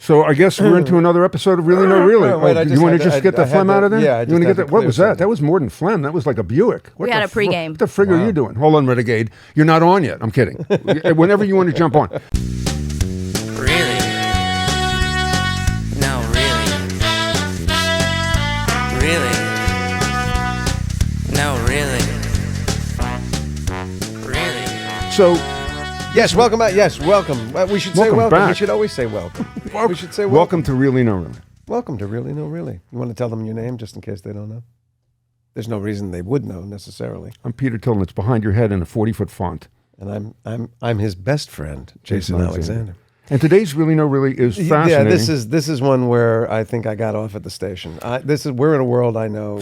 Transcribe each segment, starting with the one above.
So I guess we're into another episode of Really No Really. You want to just get the phlegm out of there? Yeah, you want to get that? What was that? That was more than phlegm. That was like a Buick. We had a pregame. What the frig are you doing? Hold on, Renegade. You're not on yet. I'm kidding. Whenever you want to jump on. Really? No, really. Really? No, really. Really? So, yes, welcome back. Yes, welcome. We should say welcome. Back. We should always say welcome. We should say welcome to Really No Really. Welcome to Really No Really. You want to tell them your name just in case they don't know? There's no reason they would know necessarily. I'm Peter Tilton. It's behind your head in a 40-foot font. And I'm his best friend, Jason Alexander. And today's Really No Really is fascinating. Yeah, this is one where I think I got off at the station. We're in a world I know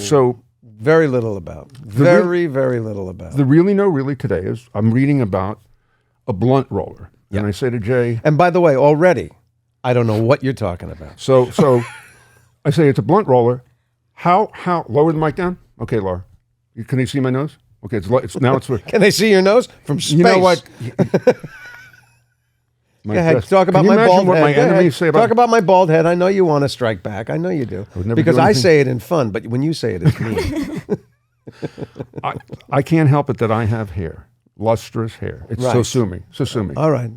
very little about. Very little about. The Really No Really today is I'm reading about a blunt roller. Yeah. And I say to Jay... And by the way, already, I don't know what you're talking about. So I say it's a blunt roller. How lower the mic down? Okay, Laura. Can they see my nose? Okay, it's Can they see your nose from space? You know what? Go ahead, talk about my bald head. My enemies say about talk about my bald head. I know you want to strike back. I know you do. Because I say it in fun, but when you say it, it's mean. I can't help it that I have hair, lustrous hair. It's so sue me. All right.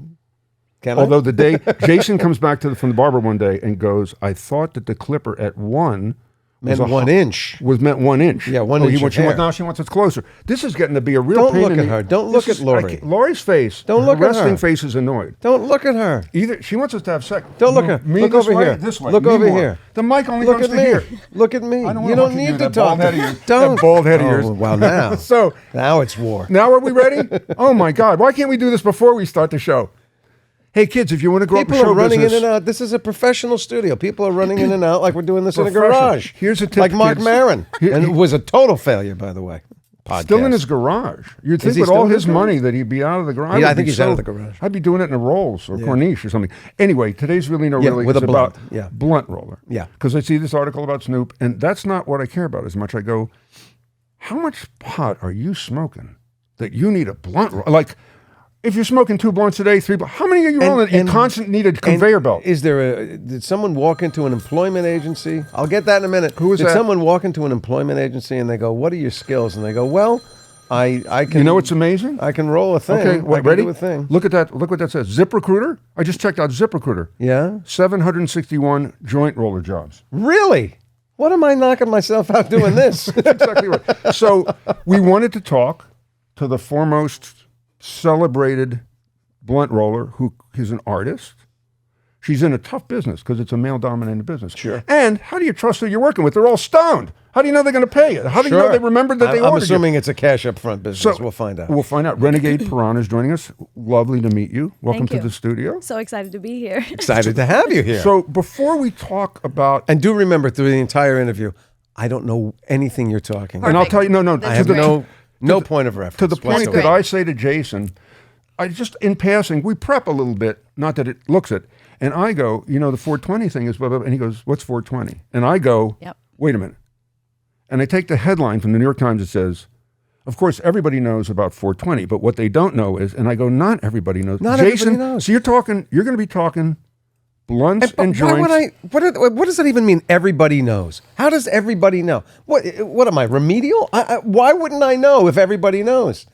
Although the day Jason comes back from the barber one day and goes, I thought that the clipper at 1 meant 1 inch. Meant 1 inch. Yeah, 1 inch. Now she wants it closer. This is getting to be a real pain. Don't look at her. Don't look at Lori. Lori's face. Don't look at her. Resting face is annoyed. Don't look at her. Either she wants us to have sex. Don't look at her. Me look this over way, here. This way. Look me over more. here. The mic only look comes at to me. here. Look at me. You don't need to talk. That bald head of yours. Well, now. So now it's war. Now are we ready? Oh my God! Why can't we do this before we start the show? Hey kids, if you want to grow up in show people are running business, in and out. This is a professional studio. People are running in and out like we're doing this in a garage. Here's a tip, like Mark kids. Maron, and it was a total failure, by the way. Podcast. Still in his garage. You'd think with all his money that he'd be out of the garage. Yeah, I think he's out of the garage. I'd be doing it in a Rolls or Corniche or something. Anyway, today's Really No Really is about blunt roller. Yeah. Because I see this article about Snoop, and that's not what I care about as much. I go, how much pot are you smoking that you need a blunt roller? Like, if you're smoking 2 blunts a day, 3 blunts, how many are you rolling? You constantly need a conveyor belt. Did someone walk into an employment agency? I'll get that in a minute. Who is that? Did someone walk into an employment agency and they go, what are your skills? And they go, well, I can... You know what's amazing? I can roll a thing. Okay, I can ready? do a thing. Look at that. Look what that says. ZipRecruiter. I just checked out ZipRecruiter. Yeah? 761 joint roller jobs. Really? What am I knocking myself out doing this? That's exactly right. So we wanted to talk to the foremost celebrated blunt roller who is an artist. She's in a tough business because it's a male-dominated business. Sure. And how do you trust who you're working with? They're all stoned. How do you know they're going to pay you? How do you know they remembered that they ordered I'm assuming it's a cash up front business. So we'll find out. We'll find out. Ranagade PerRana is joining us. Lovely to meet you. Welcome to the studio. So excited to be here. Excited to have you here. So before we talk about... And do remember through the entire interview, I don't know anything you're talking about. And I'll tell you, I have no point of reference. To the point that I say to Jason... I just, in passing, we prep a little bit, not that it looks it. And I go, the 420 thing is blah, blah, blah. And he goes, what's 420? And I go, wait a minute. And I take the headline from the New York Times that says, of course, everybody knows about 420, but what they don't know is, and I go, not everybody knows. Not Jason, everybody knows. So you're going to be talking blunts and joints. What does that even mean, everybody knows? How does everybody know? What am I, remedial? Why wouldn't I know if everybody knows?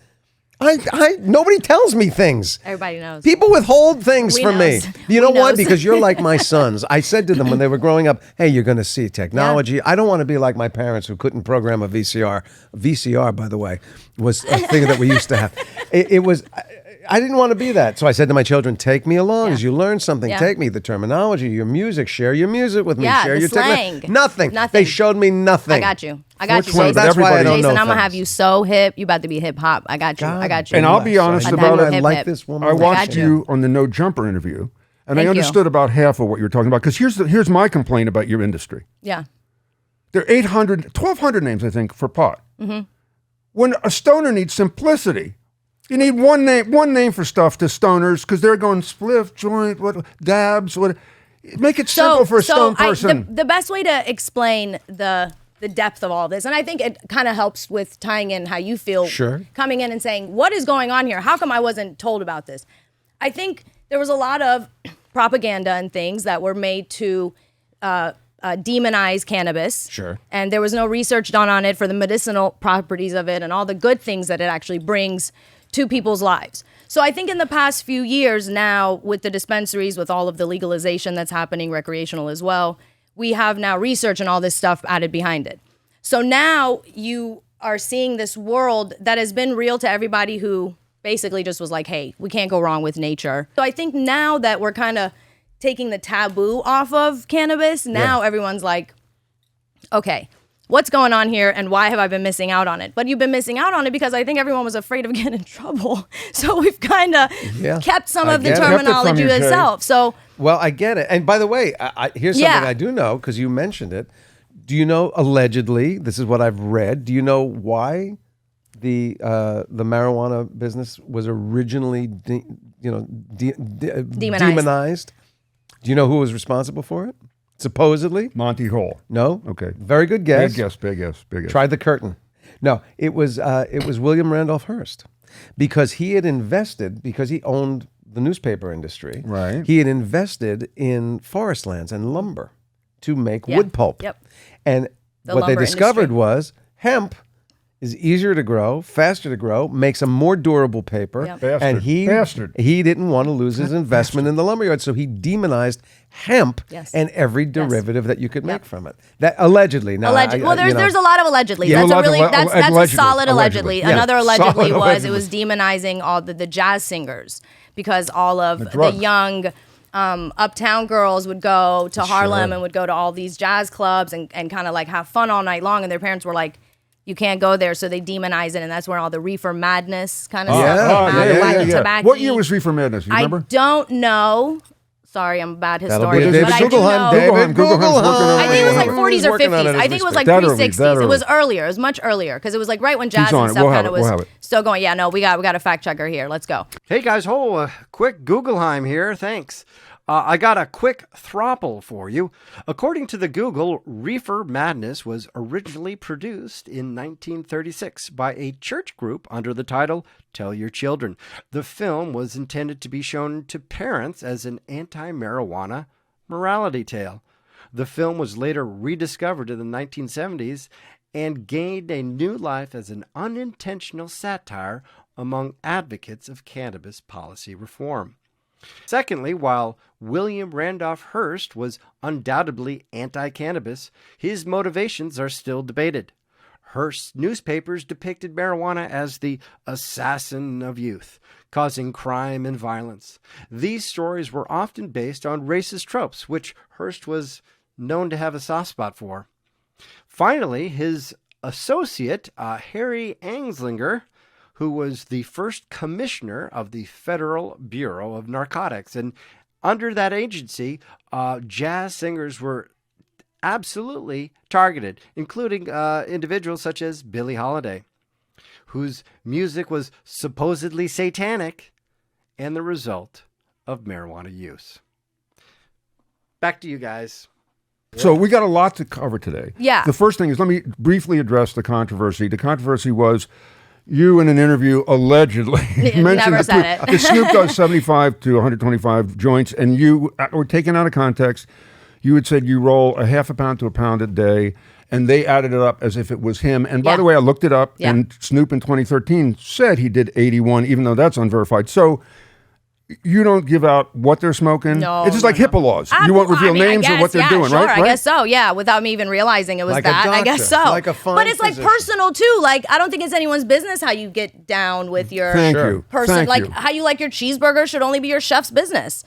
Nobody tells me things. Everybody knows. People withhold things from me. You know why? Knows. Because you're like my sons. I said to them when they were growing up, hey, you're going to see technology. Yeah. I don't want to be like my parents who couldn't program a VCR. VCR, by the way, was a thing that we used to have. I didn't want to be that. So I said to my children, take me along as you learn something. Yeah. Take me, the terminology, your music, share your music with me. Share your slang. Nothing. They showed me nothing. I got you. So that's why I don't know. Jason, I'm going to have you so hip. You about to be hip hop. I got you. I got you. And I'll be honest about it. I like this woman. I watched you on the No Jumper interview, and I understood about half of what you were talking about. Because here's my complaint about your industry. Yeah. There are 1,200 names, I think, for pot. Mm-hmm. When a stoner needs simplicity, you need one name for stuff to stoners because they're going spliff, joint, dabs, what. Make it simple for a stone person. The best way to explain the depth of all this, and I think it kind of helps with tying in how you feel coming in and saying, what is going on here? How come I wasn't told about this? I think there was a lot of propaganda and things that were made to demonize cannabis. Sure. And there was no research done on it for the medicinal properties of it and all the good things that it actually brings to people's lives. So I think in the past few years now, with the dispensaries, with all of the legalization that's happening, recreational as well, we have now research and all this stuff added behind it. So now you are seeing this world that has been real to everybody who basically just was like, hey, we can't go wrong with nature. So I think now that we're kind of taking the taboo off of cannabis, now everyone's like, okay, what's going on here and why have I been missing out on it? But you've been missing out on it because I think everyone was afraid of getting in trouble. So we've kind of kept some of the terminology to itself. So, well, I get it. And by the way, here's something I do know because you mentioned it. Do you know, allegedly, this is what I've read, do you know why the marijuana business was originally demonized? Do you know who was responsible for it? Supposedly? Monty Hall. No? Okay. Very good guess. Big guess. Tried the curtain. No, it was William Randolph Hearst because he had invested, because he owned the newspaper industry. Right. He had invested in forest lands and lumber to make wood pulp. Yep. And what they discovered was hemp is easier to grow, faster to grow, makes a more durable paper. Yep. And he didn't want to lose his investment in the lumberyard, so he demonized hemp and every derivative that you could make from it. That allegedly. Now, well, there's a lot of allegedly. Yeah, that's a solid allegedly. Yeah. Another allegedly Solid was it was demonizing all the jazz singers because all of the young uptown girls would go to Harlem and would go to all these jazz clubs and kind of like have fun all night long, and their parents were like, you can't go there, so they demonize it, and that's where all the reefer madness kind of stuff came out. Tobacco. What year was Reefer Madness? You remember? I don't know. Sorry, I'm a bad That'll historian. be But I do Google know. David. Google I think it was like 40s or Working on 50s. it I as think it we was like speak. pre-60s. It was earlier. It was much earlier because it was like right when jazz and stuff kind of was still going. Yeah, no, we got a fact checker here. Let's go. Hey guys, quick Googleheim here. Thanks. I got a quick throttle for you. According to the Google, Reefer Madness was originally produced in 1936 by a church group under the title Tell Your Children. The film was intended to be shown to parents as an anti-marijuana morality tale. The film was later rediscovered in the 1970s and gained a new life as an unintentional satire among advocates of cannabis policy reform. Secondly, while William Randolph Hearst was undoubtedly anti-cannabis, his motivations are still debated. Hearst's newspapers depicted marijuana as the assassin of youth, causing crime and violence. These stories were often based on racist tropes, which Hearst was known to have a soft spot for. Finally, his associate, Harry Anslinger, who was the first commissioner of the Federal Bureau of Narcotics. And under that agency, jazz singers were absolutely targeted, including individuals such as Billie Holiday, whose music was supposedly satanic and the result of marijuana use. Back to you guys. So we got a lot to cover today. Yeah. The first thing is, let me briefly address the controversy. The controversy was you in an interview allegedly mentioned never said it. Snoop does 75 to 125 joints, and you were taken out of context. You had said you roll a half a pound to a pound a day, and they added it up as if it was him. And by the way, I looked it up, and Snoop in 2013 said he did 81, even though that's unverified. So you don't give out what they're smoking. No, it's just like HIPAA laws. You won't reveal names or what they're doing, sure, right? I guess so. Yeah, without me even realizing it was Like that. a I guess so. doctor, like a fine but it's physician. like personal too. Like I don't think it's anyone's business how you get down with your Thank you. person. Thank like you. how you like your cheeseburger should only be your chef's business.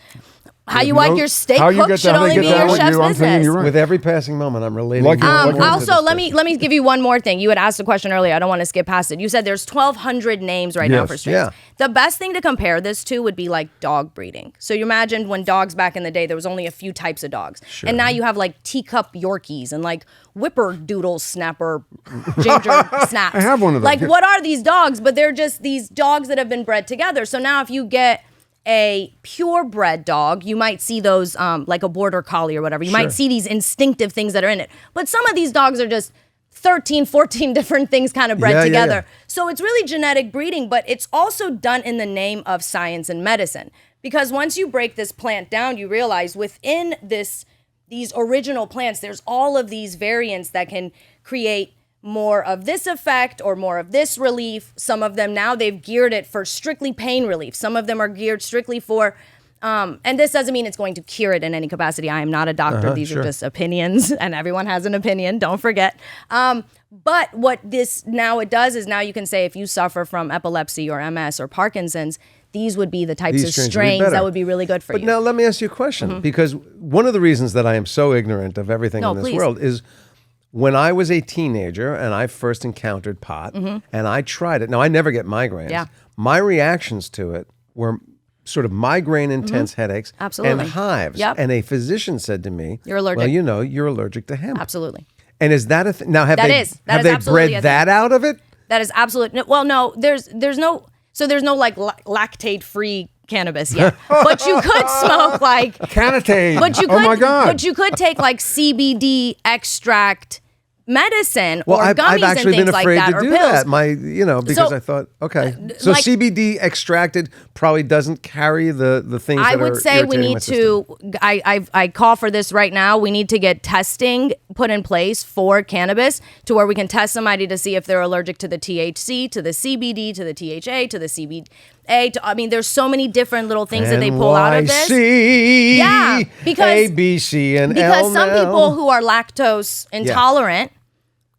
How you No, like your steak how you cooked get should that- how they only get be that your with chef's you, I'm saying business. you're right. With every passing moment, I'm relating. Like more you- and more to Also, this let me give you one more thing. You had asked a question earlier. I don't want to skip past it. You said there's 1,200 names right now Yes. for strains. Yeah. The best thing to compare this to would be like dog breeding. So you imagine when dogs back in the day, there was only a few types of dogs. And now you have like teacup Yorkies and like whipperdoodle snapper ginger snaps. I have one of those, Like yeah. what are these dogs? But they're just these dogs that have been bred together. So now if you get a purebred dog, you might see those like a border collie or whatever. You might see these instinctive things that are in it. But some of these dogs are just 13, 14 different things kind of bred together. So it's really genetic breeding, but it's also done in the name of science and medicine. Because once you break this plant down, you realize within these original plants, there's all of these variants that can create more of this effect or more of this relief. Some of them now they've geared it for strictly pain relief. Some of them are geared strictly for, and this doesn't mean it's going to cure it in any capacity. I am not a doctor. These are just opinions, and everyone has an opinion. Don't forget. But what this now it does is now you can say if you suffer from epilepsy or MS or Parkinson's, these would be the types of strains that would be really good for you. But now let me ask you a question, because one of the reasons that I am so ignorant of everything in this world is when I was a teenager and I first encountered pot and I tried it. Now, I never get migraines. Yeah. My reactions to it were sort of migraine intense headaches and hives. Yep. And a physician said to me, You're allergic. well, you know, you're allergic to hemp. Absolutely. And is that a thing? Now, have That they, is. That have is they absolutely bred a that thing. out of it? That is absolute. Well, no, there's no like lactate free cannabis yet, but you could smoke like Canatade. But you could, oh my God. But you could take like CBD extract medicine Well, or I've gummies actually and things been like afraid that to or do pills. that. Because So, I thought, okay, so like- CBD extracted probably doesn't carry the things I that would are say we irritating my need system. to. I call for this right now. We need to get testing put in place for cannabis to where we can test somebody to see if they're allergic to the THC, to the CBD, to the THA, to the CBD. I mean, there's so many different little things that they pull out of this. NYC, Yeah, because- A, B, C, and Because L some now. people who are lactose intolerant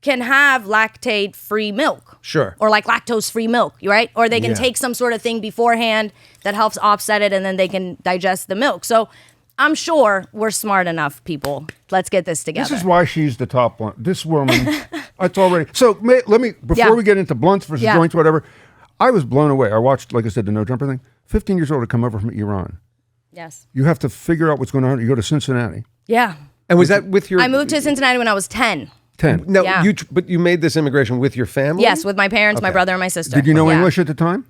can have lactate-free milk. Sure. Or like lactose-free milk, right? Or they can Yeah. take some sort of thing beforehand that helps offset it and then they can digest the milk. So I'm sure we're smart enough, people. Let's get this together. This is why she's the top one. This woman, it's already. So let me, before Yeah. we get into blunts versus Yeah. joints, whatever, I was blown away. I watched, like I said, the No Jumper thing. 15 years old to come over from Iran. Yes. You have to figure out what's going on. You go to Cincinnati. Yeah. And was that with your? I moved to Cincinnati when I was 10. 10. No, Yeah. but you made this immigration with your family. Yes, with my parents, my brother, and my sister. Did you know Yeah. English at the time?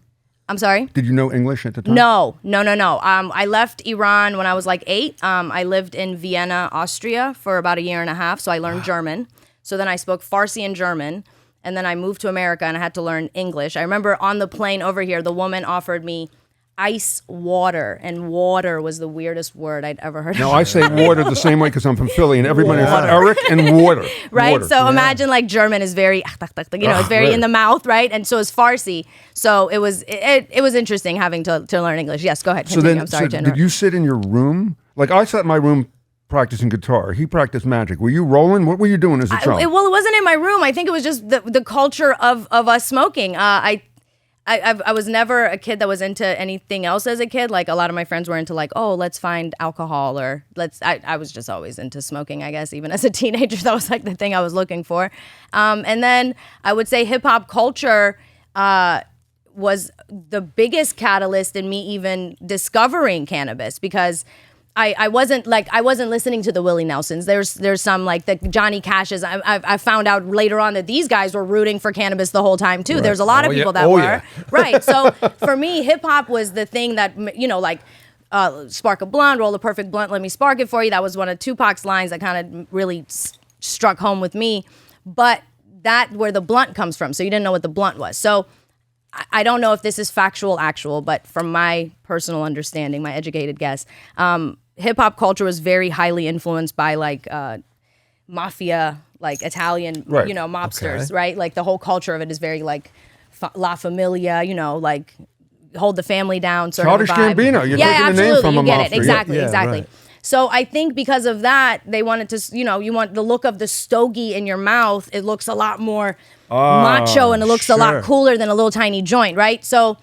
I'm sorry? Did you know English at the time? No. I left Iran when I was like 8. I lived in Vienna, Austria for about a year and a half, so I learned German. So then I spoke Farsi and German, and then I moved to America and I had to learn English. I remember on the plane over here, the woman offered me ice water, and water was the weirdest word I'd ever heard. No, I say water the same way because I'm from Philly, and everybody is Eric and water. Right? Water. So imagine like German is very, it's very right. in the mouth, right? And so is Farsi. So it was interesting having to learn English. Yes, go ahead. So Continue. then, I'm sorry to did interrupt. you sit in your room? Like I sat in my room practicing guitar. He practiced magic. Were you rolling? What were you doing as a child? Well, it wasn't in my room. I think it was just the culture of us smoking. I was never a kid that was into anything else as a kid. Like a lot of my friends were into like, oh, let's find alcohol or I was just always into smoking, I guess. Even as a teenager, that was like the thing I was looking for. And then I would say hip hop culture was the biggest catalyst in me even discovering cannabis because I wasn't listening to the Willie Nelsons. There's some like the Johnny Cashes. I found out later on that these guys were rooting for cannabis the whole time too. Right. There's a lot of people that were. Yeah. Right. So for me, hip hop was the thing that, like spark a blunt, roll a perfect blunt, let me spark it for you. That was one of Tupac's lines that kind of really struck home with me. But that where the blunt comes from. So you didn't know what the blunt was. So I don't know if this is actual, but from my personal understanding, my educated guess, hip hop culture was very highly influenced by like mafia, like Italian, mobsters, right? Like the whole culture of it is very like La Familia, like hold the family down sort Childish of vibe. Gambino. You're taking the name from you a get mobster. it. Exactly. Right. So I think because of that, they wanted to, you want the look of the stogie in your mouth. It looks a lot more macho and it looks a lot cooler than a little tiny joint, right? So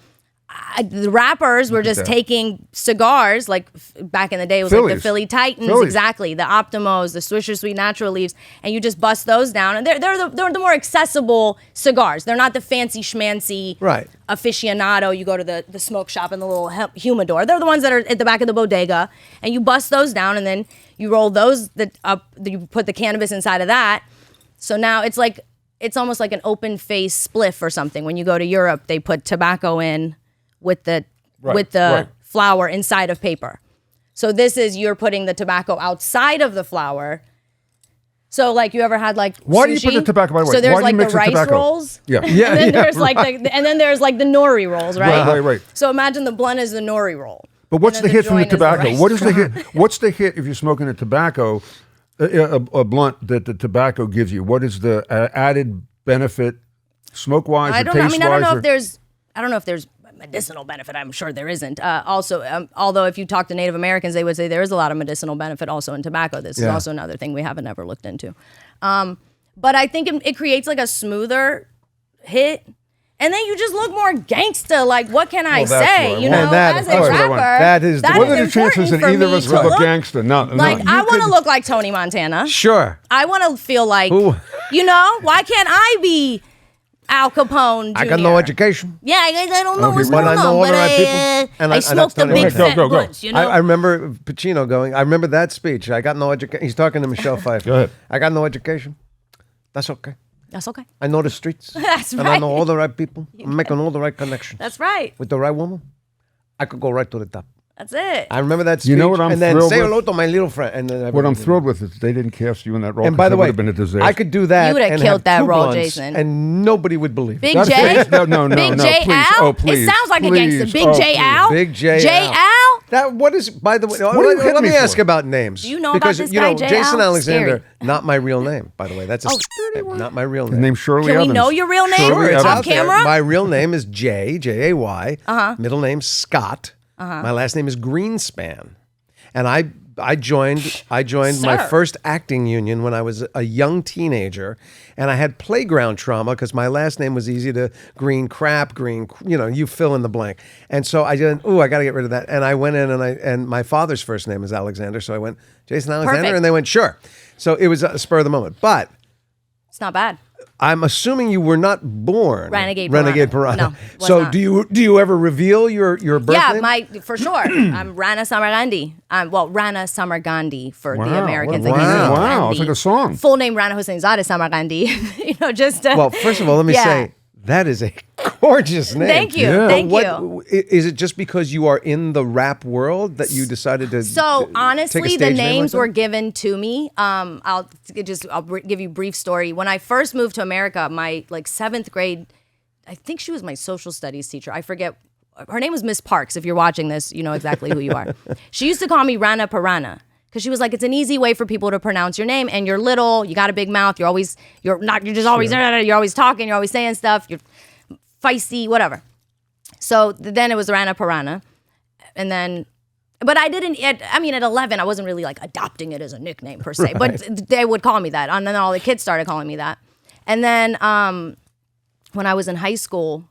the rappers were just taking cigars, like back in the day, it was like the Philly Titans, exactly, the Optimos, the Swisher Sweet Natural Leaves, and you just bust those down, and they're the more accessible cigars. They're not the fancy schmancy aficionado. You go to the smoke shop in the little humidor. They're the ones that are at the back of the bodega, and you bust those down, and then you roll those up. You put the cannabis inside of that. So now it's almost like an open face spliff or something. When you go to Europe, they put tobacco in with the flower inside of paper. So this is you're putting the tobacco outside of the flower. So like you ever had like why sushi? do you put the tobacco? By the way, so there's why do you like mix the rice tobacco? rolls. Yeah. And then there's like the nori rolls, right? Right. So imagine the blunt is the nori roll. But what's And the then hit from the joint is the tobacco? What is the restaurant. hit? What's the hit if you're smoking a tobacco, a blunt that the tobacco gives you? What is the added benefit, smoke wise or I taste don't know. wise? I mean, I don't know if there's medicinal benefit. I'm sure there isn't. Although if you talk to Native Americans, they would say there is a lot of medicinal benefit also in tobacco. This is Yeah. also another thing we haven't ever looked into. But I think it creates like a smoother hit. And then you just look more gangsta. Like, what can I Well, that's say? what I You want. know, And that- as of a course, rapper, that is the- What are the important chances that for either of me us to would look look gangster? No, like, no. I want to look like Tony Montana. Sure. I want to feel like, Who- you know, why can't I be Al Capone Jr.? I got no education. Yeah, I don't know Okay, what's but going I know on, all but the right people. I And I- smoked the Tony big Montana. fat Go. blunts, you know? I remember Pacino going, I remember that speech. I got no education. He's talking to Michelle Pfeiffer. Go ahead. I got no education. That's okay. That's okay. I know the streets. That's And I right. know all the right people. I'm making all the right connections. That's right. With the right woman, I could go right to the top. That's it. I remember that speech. You know what I'm and then thrilled say with? hello to my little friend. And then What I'm everybody- thrilled with is they didn't cast you in that role. And by 'cause the that way, would have been a disaster. I could do that. You would have and killed that two role, blunts, Jason. and nobody would believe it. Big That's J? fake. No, Big no, J please. Al? Oh, please. It sounds like a Please. gangster. Big Oh, J please. Al? Big J. J Al. Al? That what is? By the way, What are you let hitting me me ask for? about names. Do you know about because this you guy, know J. Jason Al? Alexander, Scary. not my real name. By the way, that's not my real His name. name's Shirley Can we Evans. know your real name? Shirley It's Evans. Off out there. camera? My real name is Jay. Middle name Scott. My last name is Greenspan, and I joined my Sir. first acting union when I was a young teenager, and I had playground trauma because my last name was easy to green, you fill in the blank. And so I did, I got to get rid of that. And I went in and my father's first name is Alexander, so I went Jason Alexander, Perfect. and they went sure. So it was a spur of the moment, but. It's not bad. I'm assuming you were not born Renegade PerRana. No, was So not. do you ever reveal your birth Yeah, name? for sure. I'm Rana Samargandhi. Rana Samargandhi for the Americans. Wow. I guess it's Wow. Gandhi. It's like a song. Full name Rana Hussainzadeh Samargandhi. Just Well, first of all, let me Yeah. say that is a gorgeous name. Thank you. Yeah. Thank What you. is it? Just because you are in the rap world that you decided to? So take a honestly, the stage name names like were that? given to me. I'll give you a brief story. When I first moved to America, my seventh grade, I think she was my social studies teacher. I forget. Her name was Miss Parks. If you're watching this, you know exactly who you are. She used to call me Ranagade PerRana because she was like, it's an easy way for people to pronounce your name. And you're little, you got a big mouth. You're always talking. You're always saying stuff. You're feisty, whatever. So then it was Ranagade PerRana. And then, but I didn't, at 11, I wasn't really like adopting it as a nickname per se, but they would call me that. And then all the kids started calling me that. And then when I was in high school,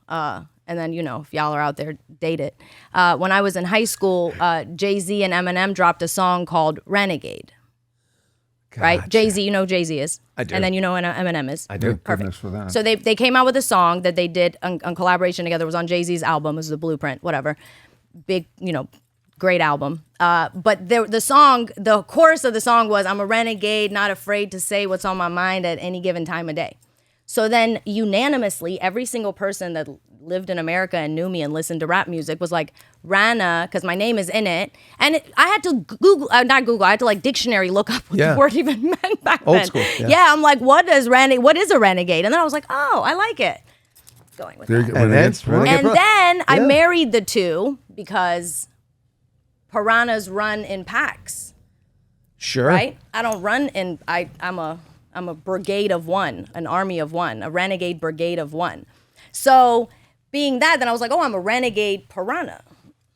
and then, if y'all are out there, date it. When I was in high school, Jay-Z and Eminem dropped a song called Renegade. Right? Jay-Z, you know who Jay-Z is. I do. And then you know who Eminem is. I do. Thank goodness for that. So they came out with a song that they did on collaboration together. It was on Jay-Z's album. It was the Blueprint, whatever. Big, great album. But the chorus of the song was, I'm a renegade, not afraid to say what's on my mind at any given time of day. So then unanimously, every single person that lived in America and knew me and listened to rap music was like, Rana, because my name is in it. And I had to I had to dictionary look up what Yeah. the word even meant back Old then. school, yeah. I'm like, what is a renegade? And then I was like, oh, I like it. Going with There that. you go. And Renegade. then- Renegade. And then I Yeah. married the two because piranhas run in packs, Sure. right? I don't run in. I'm a brigade of one, an army of one, a renegade brigade of one. So being that, then I was like, oh, I'm a renegade PerRana.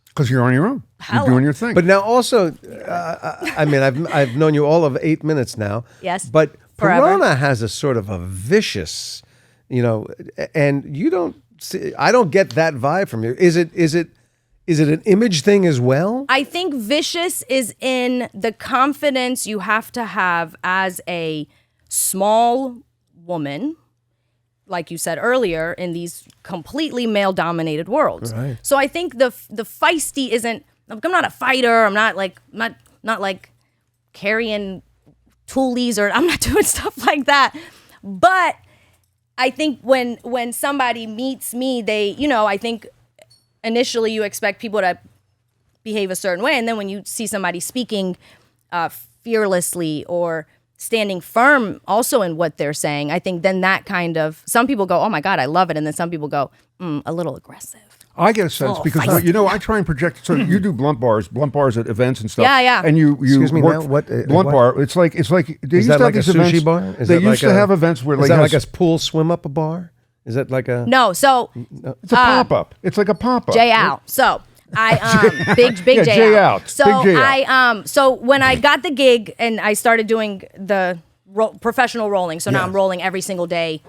Because you're on your own. Hello. You're doing your thing. But now also, I've known you all of 8 minutes now. Yes. But Forever. PerRana has a sort of a vicious, and you don't. I don't get that vibe from you. Is it an image thing as well? I think vicious is in the confidence you have to have as a small woman, like you said earlier, in these completely male-dominated worlds. Right. So I think the feisty isn't. I'm not a fighter. I'm not like carrying toolies, or I'm not doing stuff like that. But I think when somebody meets me, I think initially you expect people to behave a certain way, and then when you see somebody speaking fearlessly or standing firm also in what they're saying, I think then that kind of, some people go, oh my God, I love it. And then some people go, a little aggressive. I get a sense because I try and project. So you do blunt bars at events and stuff. Yeah. And you Excuse me, work now, what, blunt what? bar. It's like they Is used that to have like a these sushi events. bar? Is They that used like to have events where Is like that like a pool swim up a bar? Is that like a No, so it's a pop up. It's like a pop up. Jay out. So I big Yeah, Jay Jay out. out. So Big Jay out. so when I got the gig and I started doing the professional rolling, so now I'm rolling every single day,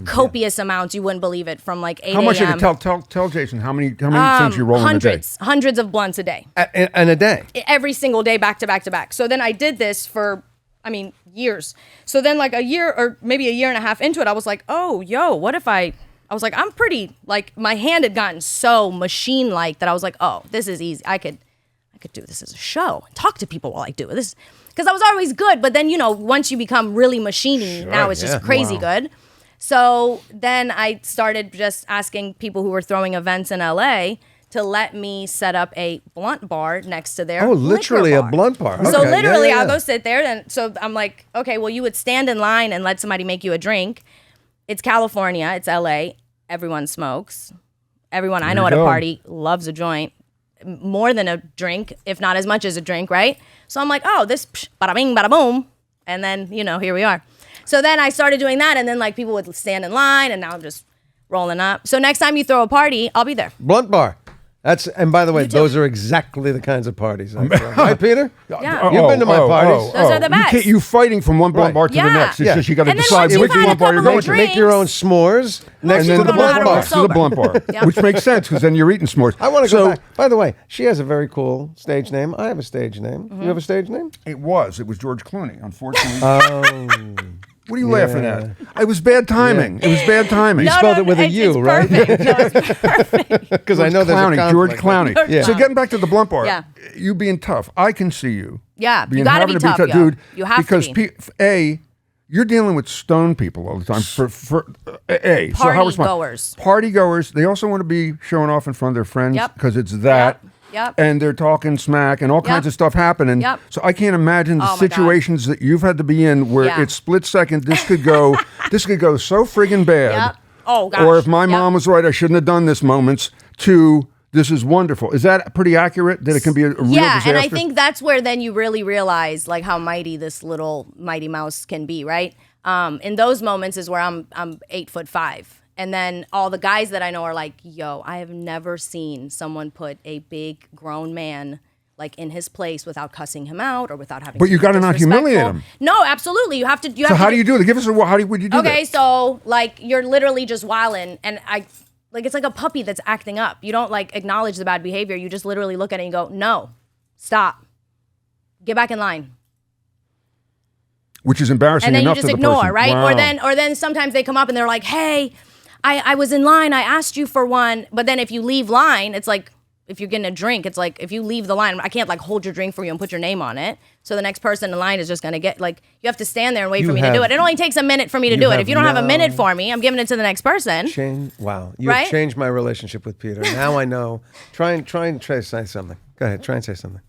copious amounts. You wouldn't believe it. From like 8 How much? a.m. Tell Jason how many things you roll in a day. Hundreds of blunts a day. and a day? Every single day, back to back to back. So then I did this for, years. So then like a year or maybe a year and a half into it, I was like, oh, what if I was like, I'm pretty, like my hand had gotten so machine-like that I was like, oh, this is easy. I could do this as a show, talk to people while I do this. Because I was always good, but then, once you become really machiney, now it's just crazy good. So then I started just asking people who were throwing events in LA to let me set up a blunt bar next to their literally liquor a bar. blunt bar. So Okay, literally, yeah. I'll go sit there, and so I'm like, okay, well, you would stand in line and let somebody make you a drink. It's California, it's LA. Everyone smokes. Everyone I know at a party loves a joint. More than a drink, if not as much as a drink, right? So I'm like, oh, this bada bing, bada boom. And then, here we are. So then I started doing that, and then like people would stand in line, and now I'm just rolling up. So next time you throw a party, I'll be there. Blunt bar. And by the way, those are exactly the kinds of parties. Right, Peter? Yeah. You've been to my parties. Those are the best. You fighting from one blunt bar to the Yeah. next. It's Yeah. just you got to And then decide once you've which had a blunt bar you're couple going of to. drinks- Make your own s'mores next you to the don't know how blunt to bar. roll To the blunt bar, Yeah. which makes sense because then you're eating s'mores. I want to go back. By the way, she has a very cool stage name. I have a stage name. Mm-hmm. You have a stage name? It was George Clooney. Unfortunately. What are you laughing at? It was bad timing. It was bad timing. No, spelled it with a it's U, right? Perfect. No, it's perfect. Because I know there's a conflict. George Clooney. Yeah. So getting back to the blunt bar, Yeah. you being tough. I can see you. Yeah, you being gotta having be to tough, yo. dude. You have to because be. You're dealing with stone people all the time. So how Party goers. Party goers. They also want to be showing off in front of their friends Yep. because it's that. Yep. And they're talking smack and all kinds of stuff happening. Yep. So I can't imagine the Oh my God. situations that you've had to be in where Yeah. it's split second. This could go. This could go so friggin' bad. Yep. Oh, gosh. Or if my Yep. mom was right, I shouldn't have done this. Moments to this is wonderful. Is that pretty accurate? That it can be a real disaster? And I think that's where then you really realize like how mighty this little mighty mouse can be, right? In those moments is where I'm 8'5", and then all the guys that I know are like, yo, I have never seen someone put a big grown man like in his place without cussing him out or without having. But you got to not humiliate him. No, absolutely. You have to. So how do you do it? Give us a how would you do that? Okay, so like you're literally just wilding, and it's like a puppy that's acting up. You don't like acknowledge the bad behavior. You just literally look at it and go, no, stop, get back in line. Which is embarrassing And then you enough just to the ignore, person. right? Wow. Or then sometimes they come up and they're like, hey, I was in line, I asked you for one. But then if you leave line, it's like, if you're getting a drink, it's like, if you leave the line, I can't like hold your drink for you and put your name on it. So the next person in line is just gonna get like, you have to stand there and wait for me to do it. It only takes a minute for me to do it. If you don't have a minute for me, I'm giving it to the next person. Wow. You Right? have changed my relationship with Peter. Now I know. Try and say something. Go ahead. Try and say something.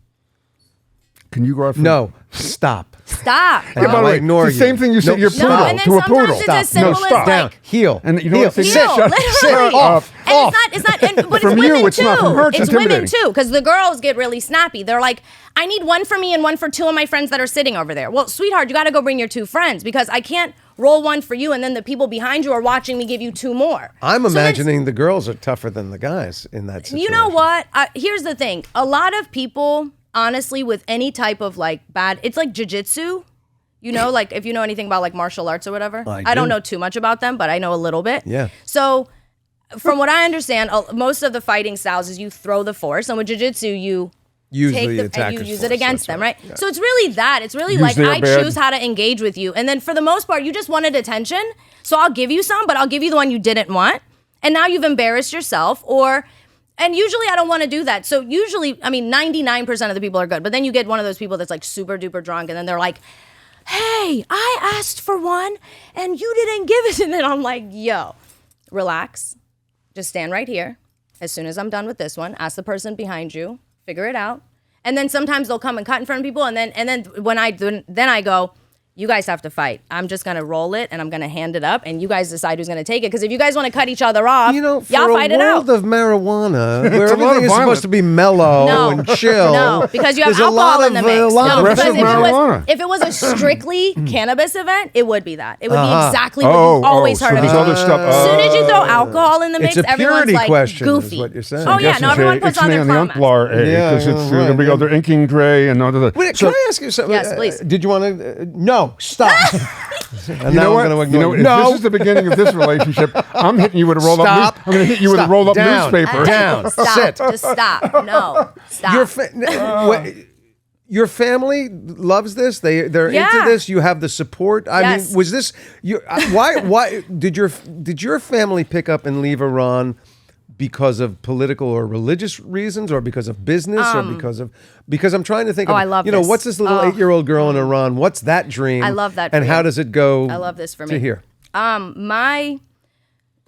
Can you go out for No. Stop. Stop. Yeah, by the way, ignore it's the same thing you said. No, You're stop. poodle and then to a sometimes poodle. it's Stop. as simple No, as stop. like, Heel. And you know what? Heel, Sit, literally. off. And it's not, but From it's you, women it's too. not. From her, it's it's women intimidating. too, because the girls get really snappy. They're like, I need one for me and one for two of my friends that are sitting over there. Well, sweetheart, you got to go bring your two friends because I can't roll one for you and then the people behind you are watching me give you two more. I'm So then- imagining the girls are tougher than the guys in that situation. You know what? Here's the thing. A lot of people, honestly, with any type of like bad, it's like jujitsu. You know, like if you know anything about like martial arts or whatever. I don't do. know too much about them, but I know a little bit. Yeah. So from what I understand, most of the fighting styles is you throw the force, and with jiu-jitsu, you Use take the and you attacker's use force, it against that's them, right. right? So it's really that. It's really Use like their I bad. choose how to engage with you, and then for the most part, you just wanted attention. So I'll give you some, but I'll give you the one you didn't want, and now you've embarrassed yourself, And usually I don't want to do that. So usually, 99% of the people are good, but then you get one of those people that's like super duper drunk, and then they're like, hey, I asked for one and you didn't give it. And then I'm like, yo, relax. Just stand right here. As soon as I'm done with this one, ask the person behind you, figure it out. And then sometimes they'll come and cut in front of people. And then when I go, you guys have to fight. I'm just gonna roll it and I'm gonna hand it up, and you guys decide who's gonna take it. Because if you guys want to cut each other off, You know, for y'all a fight it out. world of marijuana, where It's a lot everything of is violence. supposed to be mellow No. and chill. No, because you have there's a alcohol lot in the of, mix. a lot No, of because aggressive marijuana. if it was a strictly cannabis event, it would be that. It would be exactly what Oh, you always so heard of. there's other stuff. As soon as you throw alcohol in the mix, It's a everyone's purity like question, is goofy. what you're saying. Oh yeah, Yes, no, it's everyone a- puts it's on me their on the clown mask. Umplar, Yeah, because it's right, going to be yeah. other inking tray and other. Wait, So- can I ask you something? Yes, please. Did you want to? No, stop. And You know now what? I'm going to You know, ignore if you. No, this is the beginning of this relationship, I'm hitting you with a roll-up. Stop. I'm going to hit you with a Stop. roll-up Down. newspaper. Down. Stop. Sit. Just stop. No. Stop. Your family loves this. They're Yeah. into this. You have the support. I Yes. mean, was this why did your family pick up and leave Iran because of political or religious reasons, or because of business, or because I'm trying to think of, I love you know, this. what's this little 8-year-old girl in Iran? What's that dream? I love that And for how you. does it go? I love this for me. To here. My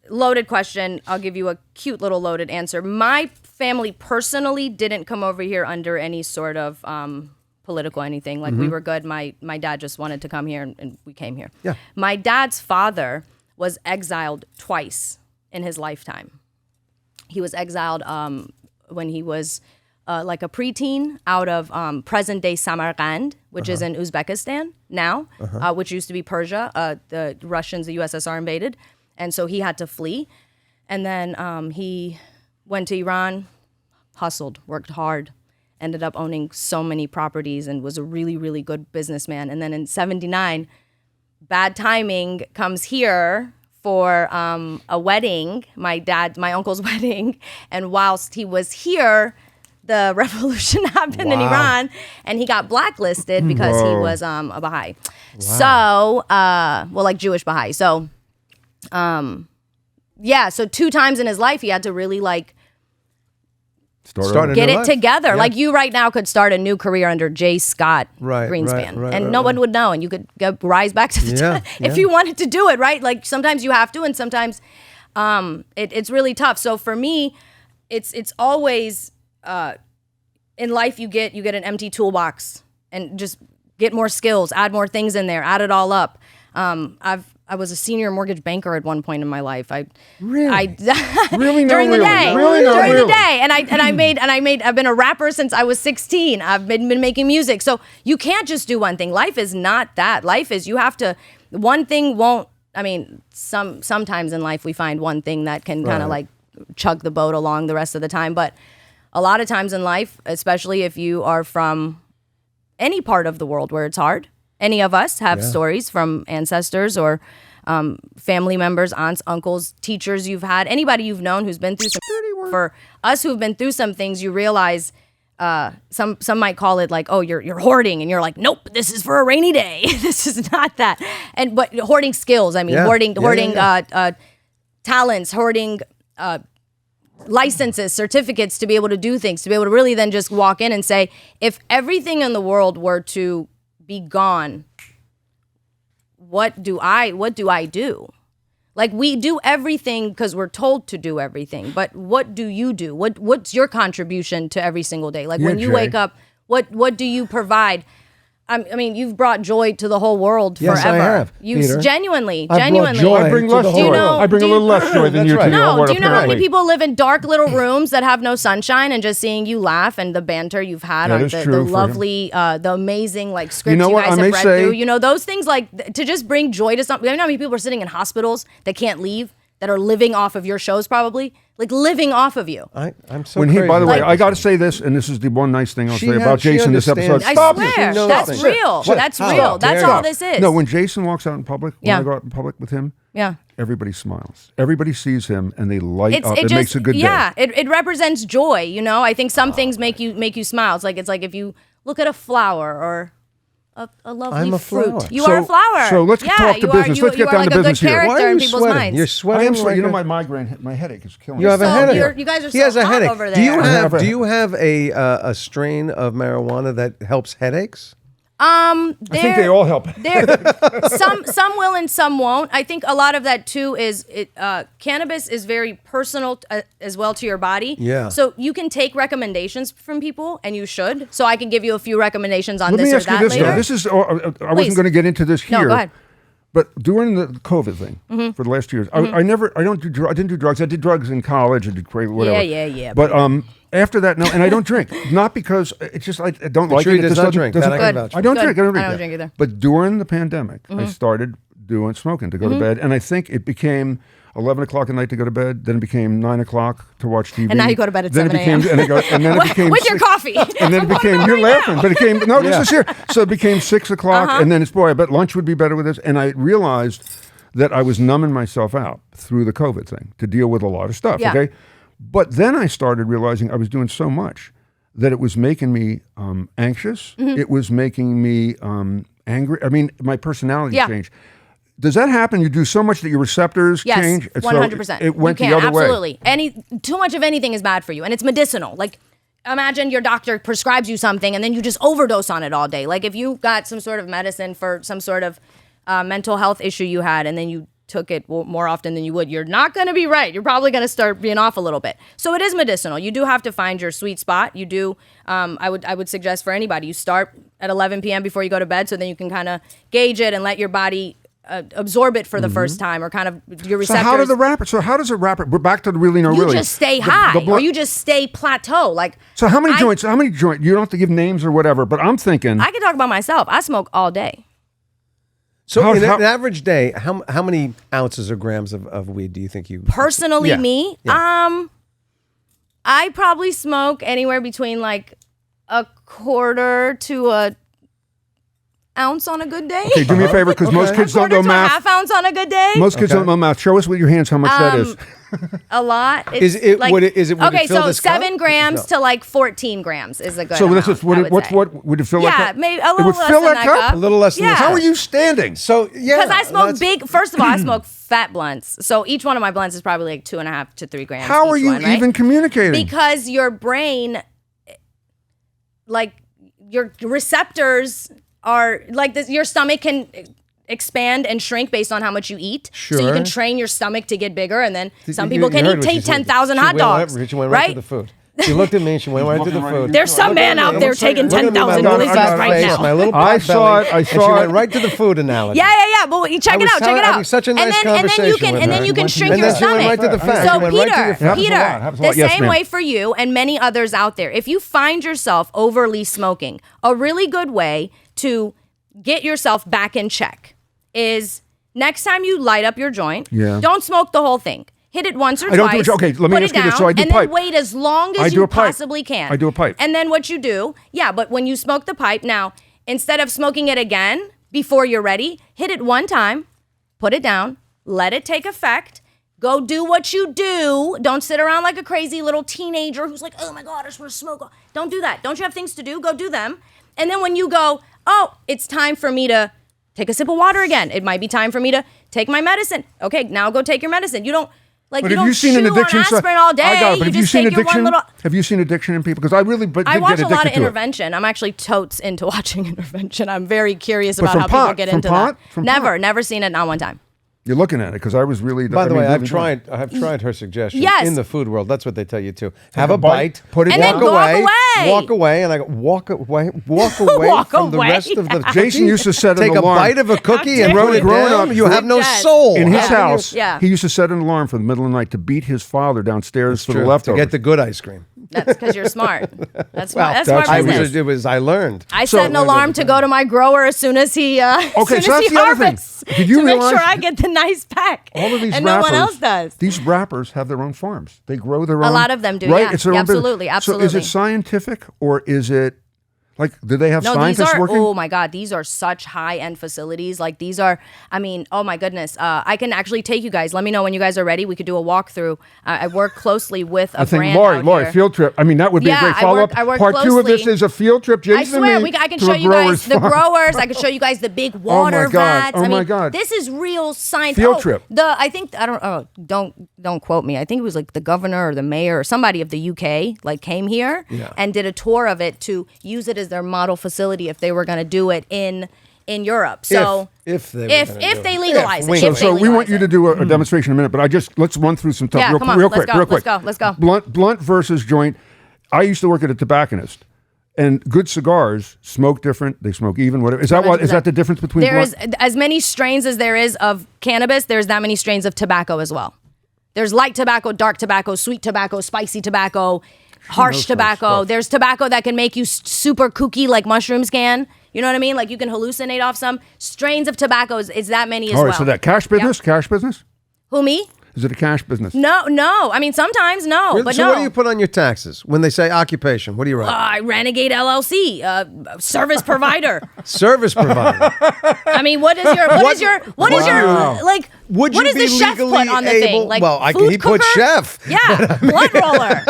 loaded question, I'll give you a cute little loaded answer. My family personally didn't come over here under any sort of political anything. Like we were good. My dad just wanted to come here and we came here. Yeah. My dad's father was exiled twice in his lifetime. He was exiled when he was like a preteen out of present-day Samarkand, which is in Uzbekistan now, which used to be Persia. The Russians, the USSR invaded, and so he had to flee. And then he went to Iran, hustled, worked hard, ended up owning so many properties, and was a really, really good businessman. And then in '79, bad timing, comes here for a wedding, my uncle's wedding, and whilst he was here, the revolution happened in Iran, and he got blacklisted because he was a Baha'i. So, like Jewish Baha'i. So, so 2 times in his life, he had to really like Start a get new it life. together. Yeah. Like you right now could start a new career under J. Scott Right, Greenspan, right, and right, no one would know, and you could rise back to the top if you wanted to do it, right? Like sometimes you have to, and sometimes it's really tough. So for me, it's always in life you get an empty toolbox and just get more skills, add more things in there, add it all up. I was a senior mortgage banker at one point in my life. Really? During the day. Really? No, During the really? day. And I've been a rapper since I was 16. I've been making music. So you can't just do one thing. Life is not that. Life is you have to, one thing won't, I mean, sometimes in life we find one thing that can kind of like chug the boat along the rest of the time. But a lot of times in life, especially if you are from any part of the world where it's hard, any of us have stories from ancestors or family members, aunts, uncles, teachers you've had, anybody you've known who's been through some. For us who've been through some things, you realize some might call it like, oh, you're hoarding, and you're like, nope, this is for a rainy day. This is not that. But hoarding skills. I mean, hoarding talents, hoarding licenses, certificates to be able to do things, to be able to really then just walk in and say, if everything in the world were to be gone, what do I do? Like we do everything because we're told to do everything, but what do you do? What's your contribution to every single day? Like when you Jay. wake up, what do you provide? I mean, you've brought joy to the whole world Yes, forever. I have, You Peter. genuinely. I brought joy. I bring less to the joy. whole know- I bring do a little you- less joy than you That's to right. the No, world, do you know how many apparently. people live in dark little rooms that have no sunshine, and just seeing you laugh and the banter you've had That on is the true for him. lovely, the amazing like scripts You know you what? guys I have may read say- through. You know, those things like to just bring joy to something. I know how many people are sitting in hospitals that can't leave, that are living off of your shows, probably like living off of you. I'm so When he, crazy. by the way, Like- I got to say this, and this is the one nice thing I'll She say had- about she Jason this understands. episode. I Stop swear, it. knows that's things. real. What? That's How real. That's dare all you. this is. No, when Jason walks out in public, when Yeah. I go out in public with him, yeah. everybody smiles. Everybody sees him, and they light up. It It just makes a good yeah, day. it represents joy, you know. I think some things make you smile. It's like if you look at a flower or a lovely I'm a fruit. flower. You are a flower. So let's talk to you are, business. You, Let's you get are down to like a business good here. Why character are you in people's sweating? minds. You're I sweating. am sweating. You know, like my a- migraine, my headache is killing You me. have a So headache. you guys are He so has a hot headache. over Do you there. have a- do you have a strain of marijuana that helps headaches? I think they all help. Some will and some won't. I think a lot of that too is cannabis is very personal as well to your body. Yeah. So you can take recommendations from people, and you should. So I can give you a few recommendations on Let this me or ask you that this, later. though. This is, I Please. wasn't going to get into this here. No, go ahead. But during the COVID thing for the last 2 years, I didn't do drugs. I did drugs in college. I did crazy, whatever. Yeah. But after that, no, and I don't drink. Not because it's just I don't like Tree it. It does just not doesn't- drink. doesn't- That I can vouch for. I don't Good. drink. I don't I drink. don't drink either. But during the pandemic, I started doing smoking to go to bed, and I think it became 11 o'clock at night to go to bed. Then it became 9 o'clock to watch TV. And now you go to bed at then 7 it became, a.m. and then it became with your 6 coffee. And then it became, you're laughing, but it came, no, this is here. So it became 6 o'clock, and then it's, boy, I bet lunch would be better with this. And I realized that I was numbing myself out through the COVID thing to deal with a lot of stuff, Yeah. okay? But then I started realizing I was doing so much that it was making me anxious. It was making me angry. I mean, my personality Yeah. changed. Does that happen? You do so much that your receptors Yes, change? And so 100%. It went you the can, other way. absolutely. Too much of anything is bad for you, and it's medicinal. Like, imagine your doctor prescribes you something, and then you just overdose on it all day. Like, if you got some sort of medicine for some sort of mental health issue you had, and then you took it more often than you would, you're not going to be right. You're probably going to start being off a little bit. So it is medicinal. You do have to find your sweet spot. You do. I would suggest for anybody, you start at 11 p.m. before you go to bed, so then you can kind of gauge it and let your body absorb it for the first time, or kind of your receptors. So how does a rapper? We're back to the really no You really. just stay The high, or blood- you just stay plateau. Like, So how many joints? How many joints? You don't have to give names or whatever. But I'm thinking. I can talk about myself. I smoke all day. So How- in how- an average day, how many ounces or grams of weed do you think you Personally, Yeah. me, I probably smoke anywhere between like a quarter to a ounce on a good day. Okay, do me a favor, because most kids don't Quarter know to a math. half ounce on a good day. Most kids don't know math. Show us with your hands how much that is. A lot. Is It's it- like, would it fill okay? So this cup? 7 grams to like 14 grams is a good. So amount, this is, would I it, would say. what would it fill that Yeah, cup? maybe a It little would less fill than that that cup? cup. A little less than Yeah. this How cup. are you standing? So yeah, Because I smoke that's- big. First of all, I smoke fat blunts. So each one of my blunts is probably like 2.5 to 3 grams. How are each you one, right? even communicating? Because your brain, like your receptors are like this. Your stomach can expand and shrink based on how much you eat. So you can Sure. train your stomach to get bigger, and then some You- people you can heard eat what she said. 10,000 She hot went dogs. Right, she went right to the food. She looked at me and she went right to the food. There's some man out there taking Look at me, my 10,000 little milligrams fat right face, now. My little I pot saw belly, it, I and she saw went it. right to the food analogy. Yeah. But check it was out. having such a nice and conversation then with her. you can shrink And your then she went stomach. right to the fat. So She went right to your fat. Peter, Happens a lot. the Yes, same ma'am. way for you and many others out there. If you find yourself overly smoking, a really good way to get yourself back in check is next time you light up your joint, don't smoke the whole thing. Hit it once or I don't do twice. it. Okay, let me put ask it you this. down, So I do and pipe. then wait as long I as do you a pipe. possibly can. I do a pipe. And then what you do, but when you smoke the pipe, now instead of smoking it again before you're ready, hit it one time, put it down, let it take effect. Go do what you do. Don't sit around like a crazy little teenager who's like, oh my God, I just want to smoke. Don't do that. Don't you have things to do? Go do them. And then when you go, oh, it's time for me to take a sip of water again. It might be time for me to take my medicine. Okay, now go take your medicine. You don't But you have don't you seen chew an addiction? on aspirin all day. I got it. But you have you just seen take your one addiction? little. Have you seen addiction in people? Because I really, but I did watch get a lot of addicted to it. intervention. I'm actually totes into watching intervention. I'm very curious But about from how pot? people get From into pot? that. From Never seen it, not one time. You're looking at it because I was really. By the way, really I've doing it. tried her suggestion Yes. in the food world. That's what they tell you too. Have a bite, bite, put it And down. then walk away, and I go walk away Walk from the away. rest of the. Jason used to set an Take a alarm. bite of a cookie and dare put it Growing down. up, You have no Yes. soul. In his How can you- house, Yeah. he used to set an alarm for the middle of the night to beat his father downstairs for the True, leftovers. to get the good ice cream. That's because you're smart. That's smart. That's smart that's business. I learned. I set an alarm to go to my grower as soon as he Okay, so as soon as that's he the other thing. harvests Did you to make realize sure I get the nice pack. all of these and rappers, no one else does. These rappers have their own farms. They grow their own. lot of them do, right? yeah. It's their Yeah, own business. absolutely, So is absolutely. it scientific or is it like? Do they have No, these scientists are, working? oh my God, these are such high-end facilities. Like these are, I mean, oh my goodness. I can actually take you guys. Let me know when you guys are ready. We could do a walkthrough. I work closely with a I think brand out Lori, here. field trip. I mean, that would be a Yeah, great I follow up. work- I work Part 2 of this closely. is a field trip. Jason I swear, and me I can to show a you guys grower's the farm. growers. I can show you guys the big water God. vats. Oh I my mean, God. this is real science. Field trip. Don't quote me. I think it was like the governor or the mayor or somebody of the UK like came here and did a tour of it to use it as their model facility if they were going to do it in Europe. So if they legalize it. So we want you to do a demonstration in a minute, but let's run through some stuff Yeah, come on, real quick. let's go. Blunt versus joint. I used to work at a tobacconist. And good cigars smoke different. They smoke even. Whatever. Is that the difference between? There is as many strains as there is of cannabis. There's that many strains of tobacco as well. There's light tobacco, dark tobacco, sweet tobacco, spicy tobacco, harsh tobacco. There's tobacco that can make you super kooky like mushrooms can. You know what I mean? Like you can hallucinate off some strains of tobaccos. It's that many as well. All right. So that cash business. Yep. Cash business. Who, me? Is it a cash business? No. I mean, sometimes no, Really? but So no. what do you put on your taxes when they say occupation? What do you write? Renegade LLC, service provider. Service provider. I mean, what is your like? Would what you does the be chef put legally on the able? thing? Like Well, food he put cooker? chef. Yeah, blunt roller.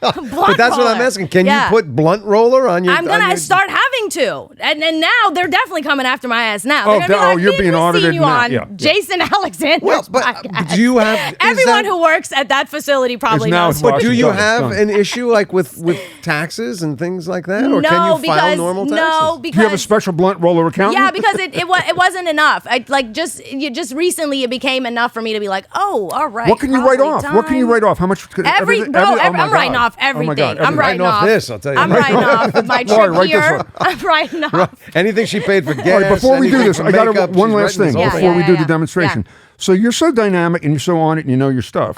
But that's what I'm asking. Can you put blunt roller on your? I'm gonna start having to, and now they're definitely coming after my ass now. Oh, They're gonna be like, you're "We've being seen audited you now." on Yeah. Jason Alexander's Well, but podcast." do you have Everyone who works at that facility probably now knows. it's who But I do am. you Done, have done. an issue like with taxes and things like that, or No, can you file because- normal taxes? no, Do you have a because- special blunt roller account? Yeah, because it wasn't enough. Just recently it became enough for me to be like, oh, all right. What can you write probably off? What can you time. write off? How much? I'm my writing God. off Oh my everything. God, I'm writing off off this, I'll tell you I'm that. writing off my All right, trip write this here. one. I'm writing off. Anything she paid for gas. All right, before we do anything this, for I got makeup, one she's last writing thing this whole before we do the yeah. demonstration. So you're so dynamic and you're so on it and you know your stuff.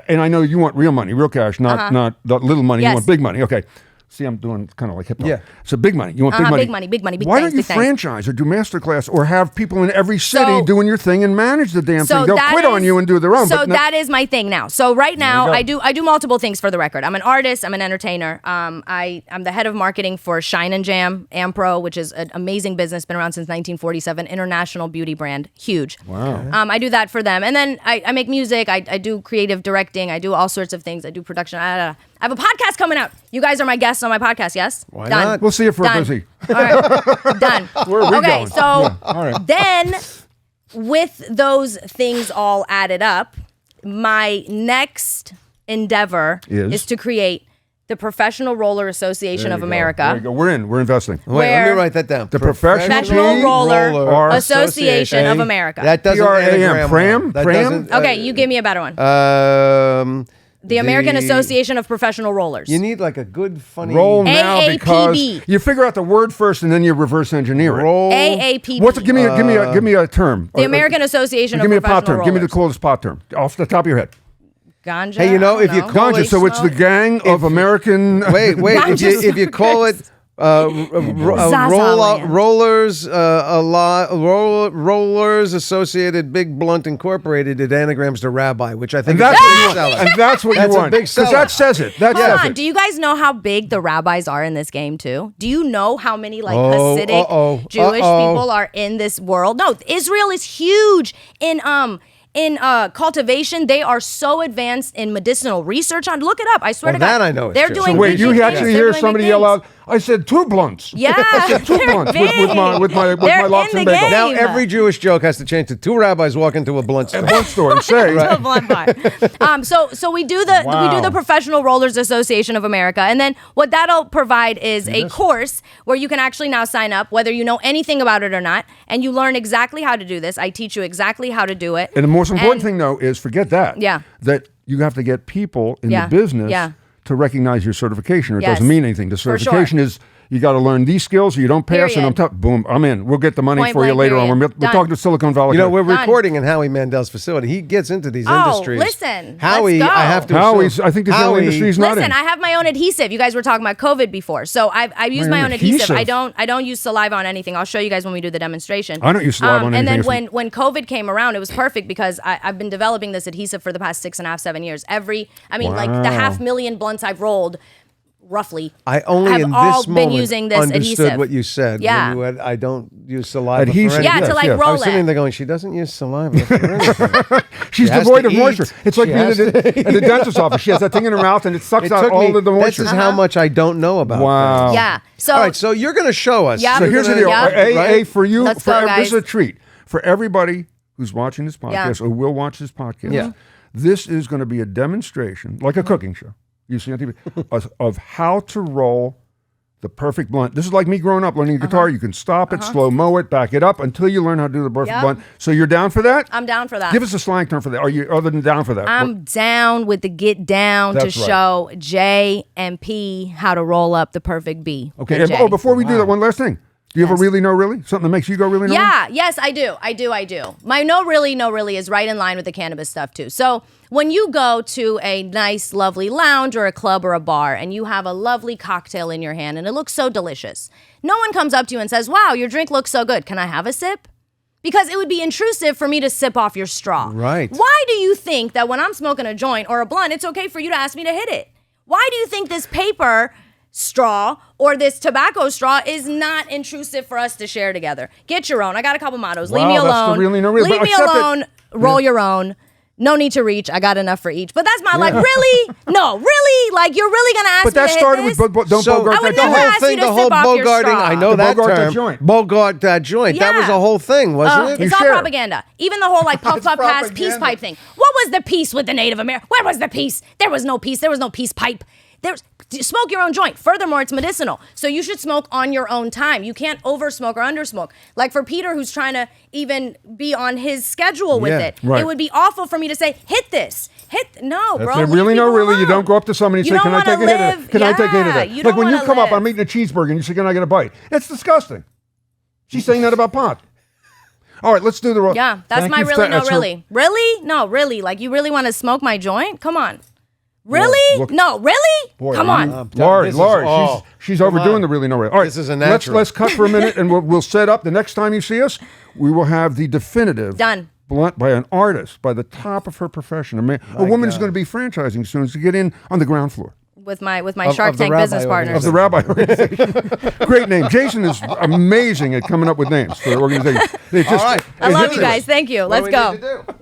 And I know you want real money, real cash, not the little money. You Yes. want big money. Okay. See, I'm doing kind of like hip hop. Yeah. So big money. You want big money. Big money, big money, big Why things, don't you big things. franchise or do masterclass or have people in every city So- doing your thing and manage the damn So thing? They'll that quit on is- you and do their own. So but that is my thing now. So right now go. I do multiple things for the record. I'm an artist. I'm an entertainer. I'm the head of marketing for Shine and Jam Ampro, which is an amazing business, been around since 1947, international beauty brand, huge. Wow. I do that for them, and then I make music. I do creative directing. I do all sorts of things. I do production. I have a podcast coming out. You guys are my guests on my podcast. Yes. Why Done. not? We'll see if we're Done. busy. All right. Done. Where are we okay, going? so Yeah, all right. then with those things all added up, my next endeavor Is? is to create the Professional Roller Association There of you go. America. There you go. We're in. We're investing. Wait, let me where- write that down. The Professional Roller Association Association of America. That doesn't PRAM, anagram Pram? well. That Pram? doesn't, Okay, you give me a better one. The American Association of Professional Rollers. You need like a good funny Roll now AAPB. because you figure out the word first and then you reverse engineer it. roll. AAPB. Give me a term. the American Association Give of me a pop Professional term. Rollers. Give me the coolest pop term off the top of your head. Ganja. Hey, you know, I if you don't call Ganja. it- So it's the gang of American. Wait. If you call it Zaza land. Rollers Associated Big Blunt Incorporated, it anagrams to rabbi, which I think And is that's a what big you seller. and that's what That's you a want. big Because seller. that says it. That Hold says on. it. Do you guys know how big the rabbis are in this game too? Do you know how many like Oh, Hasidic Jewish people are in this world? No, Israel is huge in cultivation. They are so advanced in medicinal research. Look it up. I swear Well, to God. that I know is They're true. doing So wait, big you things. actually They're hear doing somebody big yell things. out, "I said 2 blunts." Yeah, I said 2 they're blunts big. with my They're lox in and the bagel. Now game. every Jewish joke has to change to 2 rabbis walk into a blunt store. Blunt store and say, To a blunt bar. So we do the Professional Rollers Association of America, and then what that'll provide is a course where you can actually now sign up, whether you know anything about it or not, and you learn exactly how to do this. I teach you exactly how to do it. And the most important And- thing, though, is forget that. Yeah. That you have to get people in Yeah. the business Yeah. to recognize your certification, or it Yes. doesn't mean anything. The For sure. certification is you got to learn these skills, or you don't pass, and Period. boom, I'm in. We'll get the money Point for you blank, later on. period. We're Done. talking to Silicon Valley. You know, we're Done. recording in Howie Mandel's facility. He gets into these industries. Listen, Howie, let's go. I have to Howie's, assume, I think, the only industry he's not Listen, in. I have my own adhesive. You guys were talking about COVID before, so I use my own adhesive. adhesive? I don't use saliva on anything. I'll show you guys when we do the demonstration. I don't use saliva on And anything. then when COVID came around, it was perfect because I've been developing this adhesive for the past 6.5, 7 years. Like the 500,000 blunts I've rolled, roughly. I only have in all this been moment using this understood adhesive. what you said. Yeah. When you had, I don't use saliva Adhesive. for Yeah, anything. to like yeah. I roll was sitting it. there going, she doesn't use saliva for anything. She's has devoid to of eat. moisture. It's like She being has at the dentist's office. She has that thing in her mouth, and it sucks It out took all me, of the this moisture. is how much I don't know about Wow. things. Yeah. So All right, so you're going to show us. Yep. So You're here's the gonna- deal. Yeah. A for you. Let's for go, this is a guys. treat for everybody who's watching this Yeah. podcast or will watch this podcast. Yeah. This is going to be a demonstration, like a cooking show you see on TV, of how to roll the perfect blunt. This is like me growing up learning guitar. You can stop it, slow-mo it, back it up until you learn how to do the perfect blunt. So you're down for that? I'm down for that. Give us a slang term for that. Are you other than down for that? I'm down with the get down to That's right. show J and P how to roll up the perfect B. Okay. for J. Oh, before we do that, one last thing. Do you have a really, no, really? Something that makes you go really, no, Yeah, yes, I do. My no really is right in line with the cannabis stuff too. So when you go to a nice, lovely lounge or a club or a bar and you have a lovely cocktail in your hand and it looks so delicious, no one comes up to you and says, wow, your drink looks so good. Can I have a sip? Because it would be intrusive for me to sip off your straw. Right. Why do you think that when I'm smoking a joint or a blunt, it's okay for you to ask me to hit it? Why do you think this paper straw or this tobacco straw is not intrusive for us to share together? Get your own. I got a couple mottos. Leave me Wow, that's the alone. really, no, really, Leave but me accept it. alone. Roll your own. No need to reach. I got enough for each. But that's my like, really? No, really? Like, you're really going to ask But me that to hit started this? with don't So Bogart I would that never joint. ask you to the whole sip off your Bogarting, straw. I know To that Bogart that term. joint. Bogart that joint. That was Yeah. a whole thing, wasn't it? It's You all share. propaganda. Even the whole like puff It's puff pass peace propaganda. pipe thing. What was the peace with the Native American? Where was the peace? There was no peace. There was no peace pipe. Smoke your own joint. Furthermore, it's medicinal. So you should smoke on your own time. You can't over smoke or under smoke. Like for Peter, who's trying to even be on his schedule with Yeah, it, right. it would be awful for me to say, hit this. No, That's bro. it. leave Really, no, people really. You alone. don't go up to somebody and You say, don't "Can I wanna take a hit of live- that? Can I take a hit of yeah, that?" you Like don't when you wanna come up, live. I'm eating a cheeseburger and you say, "Can I get a bite?" It's disgusting. She's saying that about pot. All right, let's do the roll. Yeah, that's Thank my you, really, no, that's her- really. Really? No, really. Like, you really want to smoke my joint? Come on. Really? look- No, really? Boy, Come on. Lori, This is- Lori, oh, she's come overdoing on. the really no really. All right, This is a natural. Let's cut for a minute and we'll set up. The next time you see us, we will have the definitive Done. blunt by an artist by the top of her profession. A woman who's going to be franchising soon to get in on the ground floor With my Of Shark the Tank rabbi business organization. partners. of the rabbi organization. Great name. Jason is amazing at coming up with names for the organization. It just, All right. it I love hits you us. guys. Thank you. What Let's do we go. need to do?